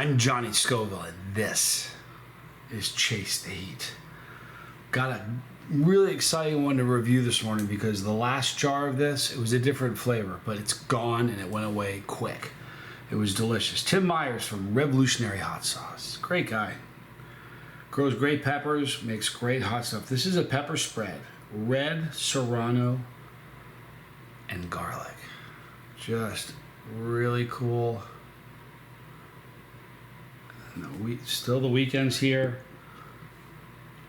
I'm Johnny Scoville, and this is Chase the Heat. Got a really exciting one to review this morning because the last jar of this, it was a different flavor, but it's gone and it went away quick. It was delicious. Tim Myers from Revolutionary Hot Sauce. Great guy. Grows great peppers, makes great hot stuff. This is a pepper spread. Red, serrano, and garlic. Just really cool. Still the weekend's here.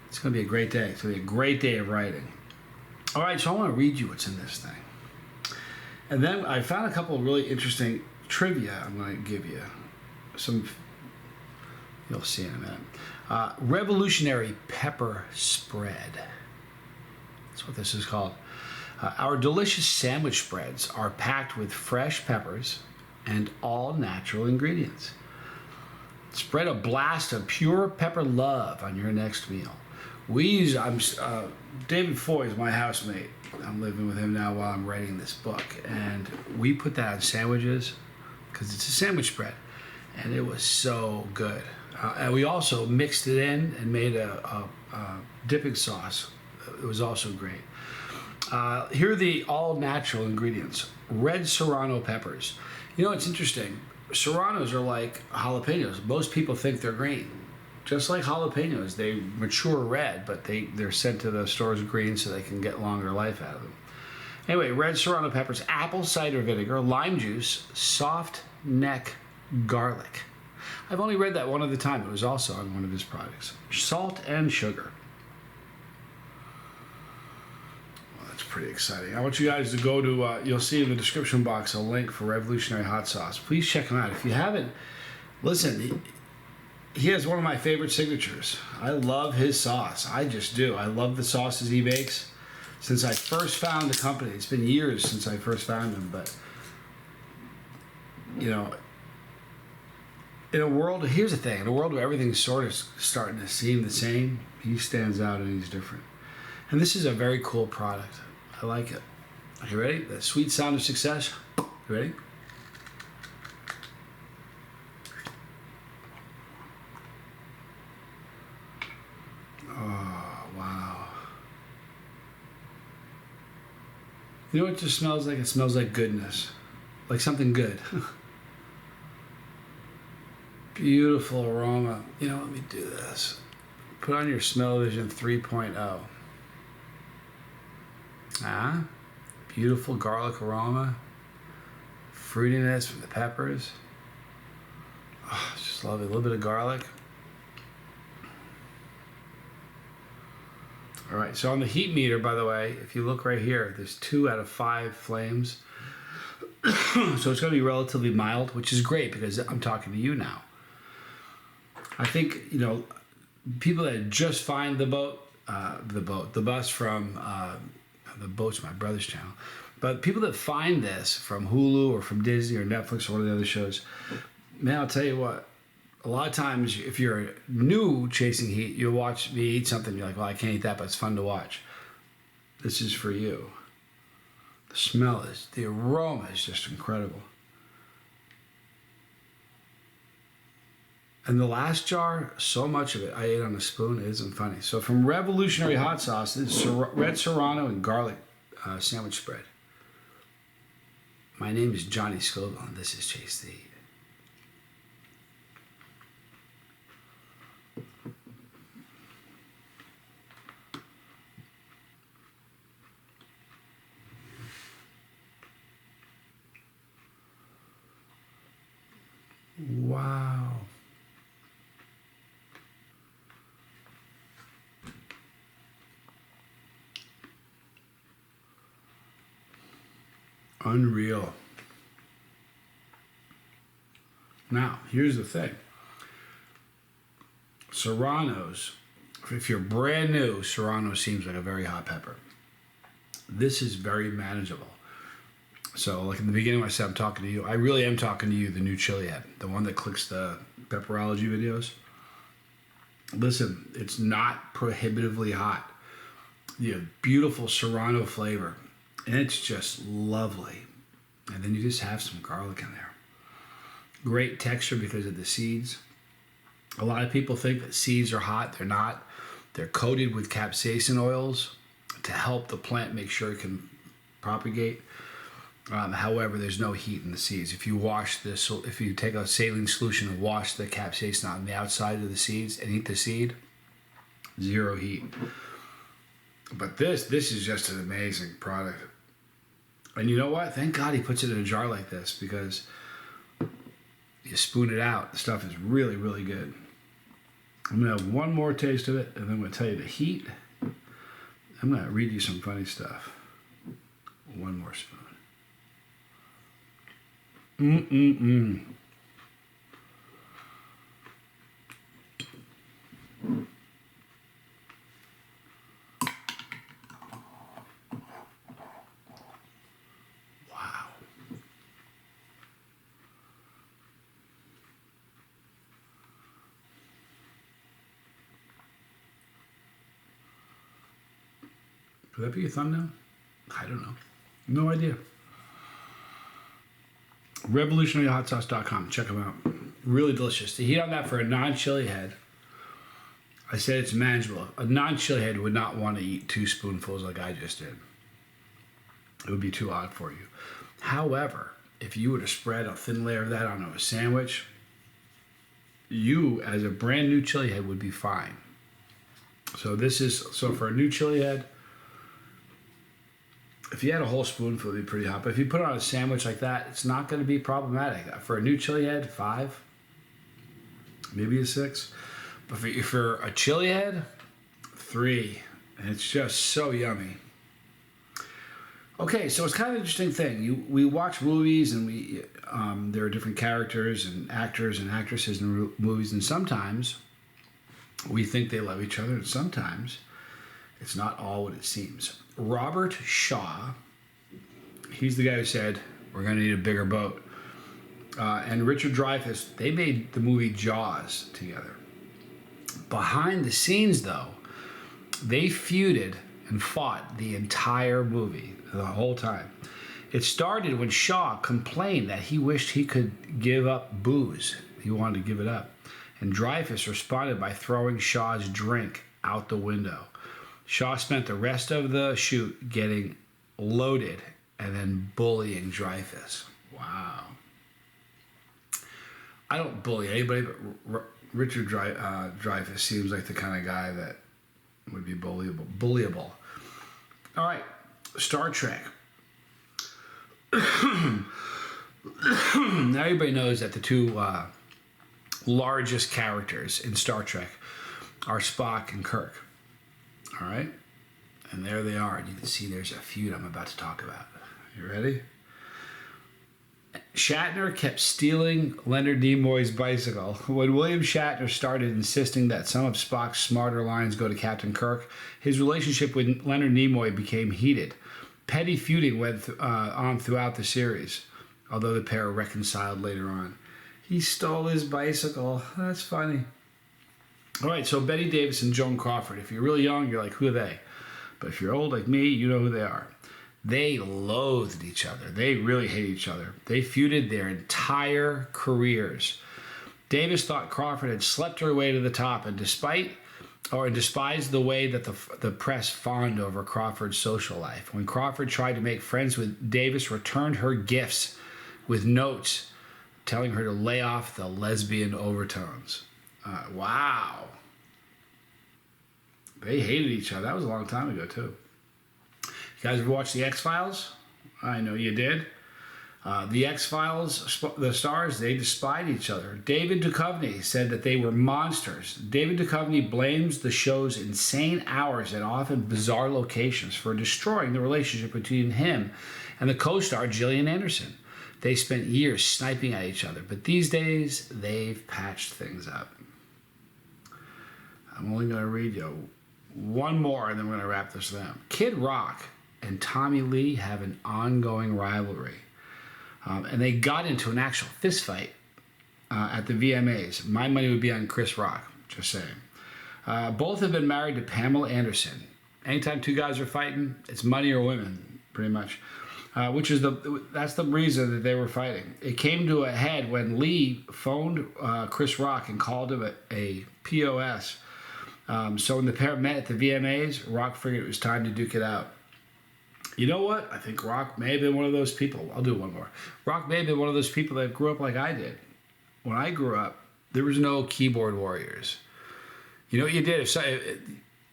It's going to be a great day. It's going to be a great day of writing. All right, so I want to read you what's in this thing. And then I found a couple of really interesting trivia I'm going to give you. You'll see in a minute. Revolutionary Pepper Spread. That's what this is called. Our delicious sandwich spreads are packed with fresh peppers and all natural ingredients. Spread a blast of pure pepper love on your next meal. David Foy is my housemate. I'm living with him now while I'm writing this book. And we put that on sandwiches because it's a sandwich spread. And it was so good. And we also mixed it in and made a dipping sauce. It was also great. Here are the all-natural ingredients. Red serrano peppers. You know, it's interesting. Serranos are like jalapenos. Most people think they're green. Just like jalapenos, they mature red, but they're sent to the stores green so they can get longer life out of them. Anyway, red serrano peppers, apple cider vinegar, lime juice, soft neck garlic. I've only read that one other time. It was also on one of his products. Salt and sugar. Pretty exciting. I want you guys to go to, you'll see in the description box a link for Revolutionary Hot Sauce. Please check him out. If you haven't, listen, he has one of my favorite signatures. I love his sauce. I just do. I love the sauces he makes. Since I first found the company, it's been years since I first found him, but, you know, in a world, here's the thing, in a world where everything's sort of starting to seem the same, he stands out and he's different. And this is a very cool product. I like it. Are you ready? The sweet sound of success. You ready? Oh, wow. You know what it just smells like? It smells like goodness. Like something good. Beautiful aroma. You know, let me do this. Put on your Smell-O-Vision 3.0. Beautiful garlic aroma, fruitiness from the peppers. Oh, just love it. A little bit of garlic. All right, so on the heat meter, by the way, if you look right here, there's 2 out of 5 flames. So it's going to be relatively mild, which is great because I'm talking to you now. I think, you know, people that just find the bus from the boat's my brother's channel, but people that find this from Hulu or from Disney or Netflix or one of the other shows, man, I'll tell you what, a lot of times if you're new chasing heat, you'll watch me eat something, you're like, well, I can't eat that, but it's fun to watch. This is for you. The smell is, the aroma is just incredible. And the last jar, so much of it, I ate on a spoon, it isn't funny. So from Revolutionary Hot Sauce, it's red serrano and garlic sandwich spread. My name is Johnny Scoville, and this is Chase the Heat. Wow. Unreal. Now, here's the thing. Serranos, if you're brand new, Serrano seems like a very hot pepper. This is very manageable. So, like in the beginning when I said I'm talking to you, I really am talking to you, the new chili head, the one that clicks the pepperology videos. Listen, it's not prohibitively hot. You have beautiful Serrano flavor. And it's just lovely. And then you just have some garlic in there. Great texture because of the seeds. A lot of people think that seeds are hot. They're not. They're coated with capsaicin oils to help the plant make sure it can propagate. However, there's no heat in the seeds. If you wash this, if you take a saline solution and wash the capsaicin on the outside of the seeds and eat the seed, zero heat. But this is just an amazing product. And you know what? Thank God he puts it in a jar like this, because you spoon it out. The stuff is really, really good. I'm going to have one more taste of it, and then I'm going to tell you the heat. I'm going to read you some funny stuff. One more spoon. Mm-mm-mm. Wow. Could that be a thumbnail? I don't know. No idea. RevolutionaryHotSauce.com. Check them out. Really delicious. The heat on that for a non-chili head, I said it's manageable. A non-chili head would not want to eat 2 spoonfuls like I just did. It would be too odd for you. However, if you were to spread a thin layer of that on a sandwich, you, as a brand new chili head, would be fine. So for a new chili head, if you had a whole spoonful, it would be pretty hot. But if you put it on a sandwich like that, it's not going to be problematic. For a new chili head, 5, maybe a 6. But for a chili head, 3. And it's just so yummy. Okay, so it's kind of an interesting thing. We watch movies, and there are different characters and actors and actresses in movies, and sometimes we think they love each other, and sometimes it's not all what it seems. Robert Shaw, he's the guy who said, we're going to need a bigger boat. And Richard Dreyfuss, they made the movie Jaws together. Behind the scenes, though, they feuded and fought the entire movie, the whole time. It started when Shaw complained that he wished he could give up booze. He wanted to give it up. And Dreyfuss responded by throwing Shaw's drink out the window. Shaw spent the rest of the shoot getting loaded and then bullying Dreyfuss. Wow. I don't bully anybody, but Richard Dreyfuss seems like the kind of guy that would be bullyable. All right, Star Trek. Now everybody knows that the 2 largest characters in Star Trek are Spock and Kirk. All right? And there they are. And you can see there's a feud I'm about to talk about. You ready? Shatner kept stealing Leonard Nimoy's bicycle. When William Shatner started insisting that some of Spock's smarter lines go to Captain Kirk, his relationship with Leonard Nimoy became heated. Petty feuding went on throughout the series, although the pair reconciled later on. He stole his bicycle. That's funny. All right, so Betty Davis and Joan Crawford. If you're really young, you're like, who are they? But if you're old like me, you know who they are. They loathed each other. They really hate each other. They feuded their entire careers. Davis thought Crawford had slept her way to the top and despised the way that the press fawned over Crawford's social life. When Crawford tried to make friends with Davis, returned her gifts with notes telling her to lay off the lesbian overtones. Wow. They hated each other. That was a long time ago, too. You guys ever watched The X-Files? I know you did. The X-Files, the stars, they despised each other. David Duchovny said that they were monsters. David Duchovny blames the show's insane hours and often bizarre locations for destroying the relationship between him and the co-star Gillian Anderson. They spent years sniping at each other, but these days, they've patched things up. I'm only going to read you one more, and then we're going to wrap this up. Kid Rock and Tommy Lee have an ongoing rivalry. And they got into an actual fist fight at the VMAs. My money would be on Chris Rock, just saying. Both have been married to Pamela Anderson. Anytime 2 guys are fighting, it's money or women, pretty much. That's the reason that they were fighting. It came to a head when Lee phoned Chris Rock and called him a POS. So when the pair met at the VMAs, Rock figured it was time to duke it out. You know what? I think Rock may have been one of those people. I'll do one more. Rock may have been one of those people that grew up like I did. When I grew up, there was no keyboard warriors. You know what you did?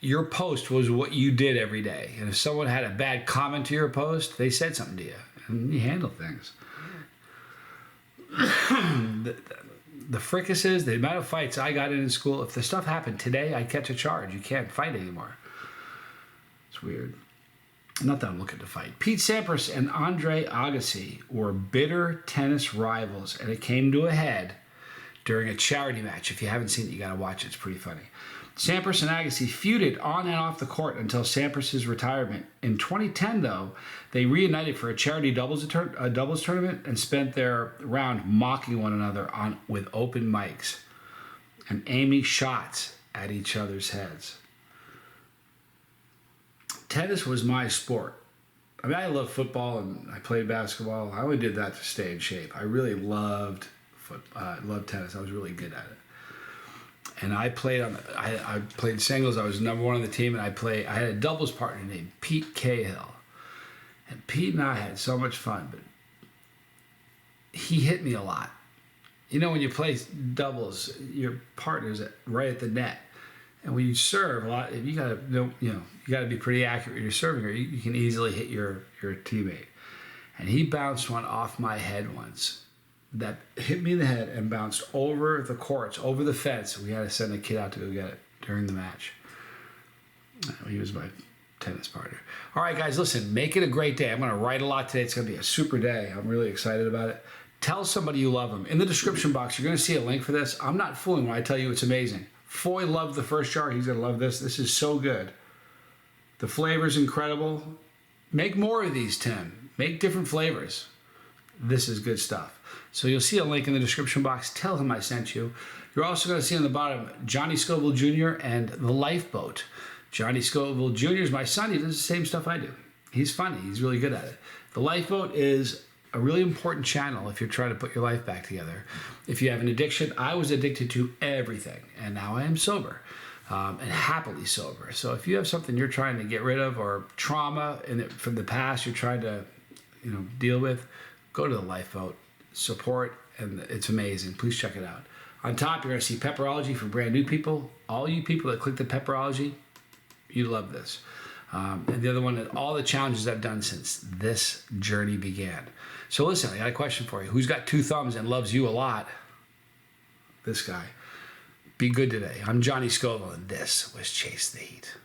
Your post was what you did every day. And if someone had a bad comment to your post, they said something to you. And you handle things. The fricases, the amount of fights I got in school, if the stuff happened today, I'd catch a charge. You can't fight anymore. It's weird. Not that I'm looking to fight. Pete Sampras and Andre Agassi were bitter tennis rivals, and it came to a head during a charity match. If you haven't seen it, you got to watch it. It's pretty funny. Sampras and Agassi feuded on and off the court until Sampras' retirement. In 2010, though, they reunited for a charity doubles tournament and spent their round mocking one another with open mics and aiming shots at each other's heads. Tennis was my sport. I mean, I loved football and I played basketball. I only did that to stay in shape. I really loved tennis. I was really good at it. And I played I played singles. I was number one on the team, and I had a doubles partner named Pete Cahill. And Pete and I had so much fun, but he hit me a lot. You know, when you play doubles, your partner's right at the net. And when you serve a lot, you gotta be pretty accurate when you're serving, or you can easily hit your teammate. And he bounced one off my head once that hit me in the head and bounced over the courts, over the fence. We had to send a kid out to go get it during the match. He was my tennis partner. All right, guys, listen, make it a great day. I'm going to write a lot today. It's going to be a super day. I'm really excited about it. Tell somebody you love them. In the description box, you're going to see a link for this. I'm not fooling when I tell you it's amazing. Foy loved the first jar. He's going to love this. This is so good. The flavor's incredible. Make more of these, Tim. Make different flavors. This is good stuff. So you'll see a link in the description box. Tell him I sent you. You're also going to see on the bottom Johnny Scoville Jr. and The Lifeboat. Johnny Scoville Jr. is my son. He does the same stuff I do. He's funny. He's really good at it. The Lifeboat is a really important channel if you're trying to put your life back together. If you have an addiction, I was addicted to everything, and now I am sober, and happily sober. So if you have something you're trying to get rid of, or trauma from the past you're trying to deal with, go to The Lifeboat. Support, and it's amazing. Please check it out. On top, you're going to see Pepperology for brand new people. All you people that click the Pepperology, you love this. And the other one is all the challenges I've done since this journey began. So listen, I got a question for you. Who's got 2 thumbs and loves you a lot? This guy. Be good today. I'm Johnny Scoville, and this was Chase the Heat.